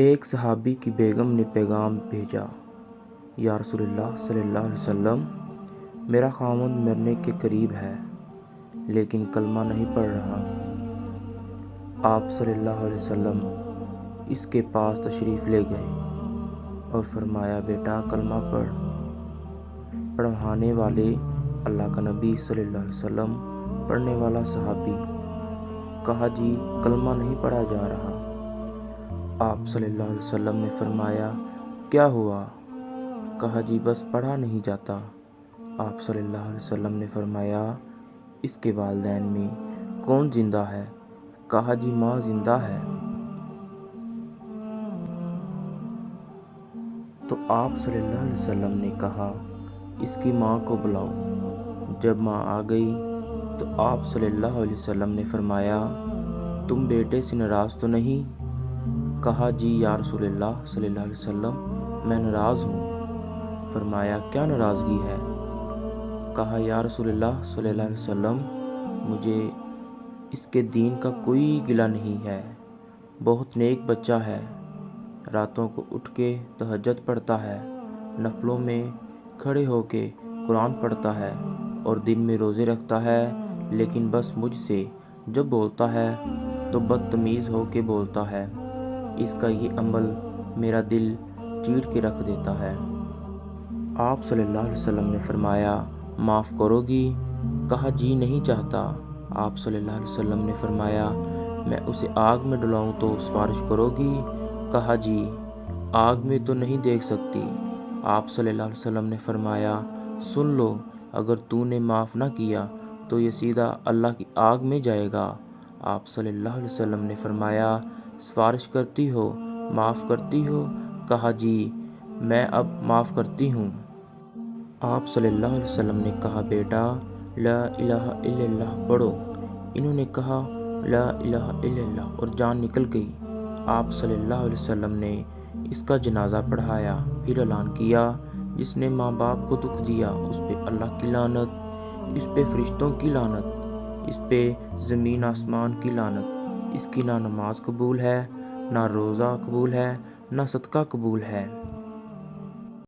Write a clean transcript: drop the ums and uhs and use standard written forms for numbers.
ایک صحابی کی بیگم نے پیغام بھیجا، یا رسول اللہ صلی اللہ علیہ وسلم، میرا خاوند مرنے کے قریب ہے لیکن کلمہ نہیں پڑھ رہا۔ آپ صلی اللہ علیہ وسلم اس کے پاس تشریف لے گئے اور فرمایا، بیٹا کلمہ پڑھ۔ پڑھوانے والے اللہ کا نبی صلی اللہ علیہ وسلم، پڑھنے والا صحابی۔ کہا جی کلمہ نہیں پڑھا جا رہا۔ آپ صلی اللہ علیہ وسلم نے فرمایا، کیا ہوا؟ کہا جی بس پڑھا نہیں جاتا۔ آپ صلی اللہ علیہ وسلم نے فرمایا، اس کے والدین میں کون زندہ ہے؟ کہا جی ماں زندہ ہے۔ تو آپ صلی اللہ علیہ وسلم نے کہا، اس کی ماں کو بلاؤ۔ جب ماں آ گئی تو آپ صلی اللہ علیہ وسلم نے فرمایا، تم بیٹے سے ناراض تو نہیں؟ کہا جی یا رسول اللہ صلی اللہ علیہ وسلم، میں ناراض ہوں۔ فرمایا، کیا ناراضگی ہے؟ کہا یا رسول اللہ صلی اللہ علیہ وسلم، مجھے اس کے دین کا کوئی گلہ نہیں ہے، بہت نیک بچہ ہے، راتوں کو اٹھ کے تہجد پڑھتا ہے، نفلوں میں کھڑے ہو کے قرآن پڑھتا ہے اور دن میں روزے رکھتا ہے، لیکن بس مجھ سے جب بولتا ہے تو بدتمیز ہو کے بولتا ہے، اس کا یہ عمل میرا دل چیڑ کے رکھ دیتا ہے۔ آپ صلی اللہ علیہ وسلم نے فرمایا، معاف کرو گی؟ کہا جی نہیں چاہتا۔ آپ صلی اللہ علیہ وسلم نے فرمایا، میں اسے آگ میں ڈلاؤں تو سفارش کرو گی؟ کہا جی آگ میں تو نہیں دیکھ سکتی۔ آپ صلی اللہ علیہ وسلم نے فرمایا، سن لو، اگر تو نے معاف نہ کیا تو یہ سیدھا اللہ کی آگ میں جائے گا۔ آپ صلی اللہ علیہ وسلم نے فرمایا، سفارش کرتی ہو، معاف کرتی ہو؟ کہا جی میں اب معاف کرتی ہوں۔ آپ صلی اللہ علیہ وسلم نے کہا، بیٹا لا الہ الا اللہ پڑھو۔ انہوں نے کہا لا الہ الا اللہ اور جان نکل گئی۔ آپ صلی اللہ علیہ وسلم نے اس کا جنازہ پڑھایا، پھر اعلان کیا، جس نے ماں باپ کو دکھ دیا اس پہ اللہ کی لعنت، اس پہ فرشتوں کی لعنت، اس پہ زمین آسمان کی لعنت، اس کی نہ نماز قبول ہے، نہ روزہ قبول ہے، نہ صدقہ قبول ہے۔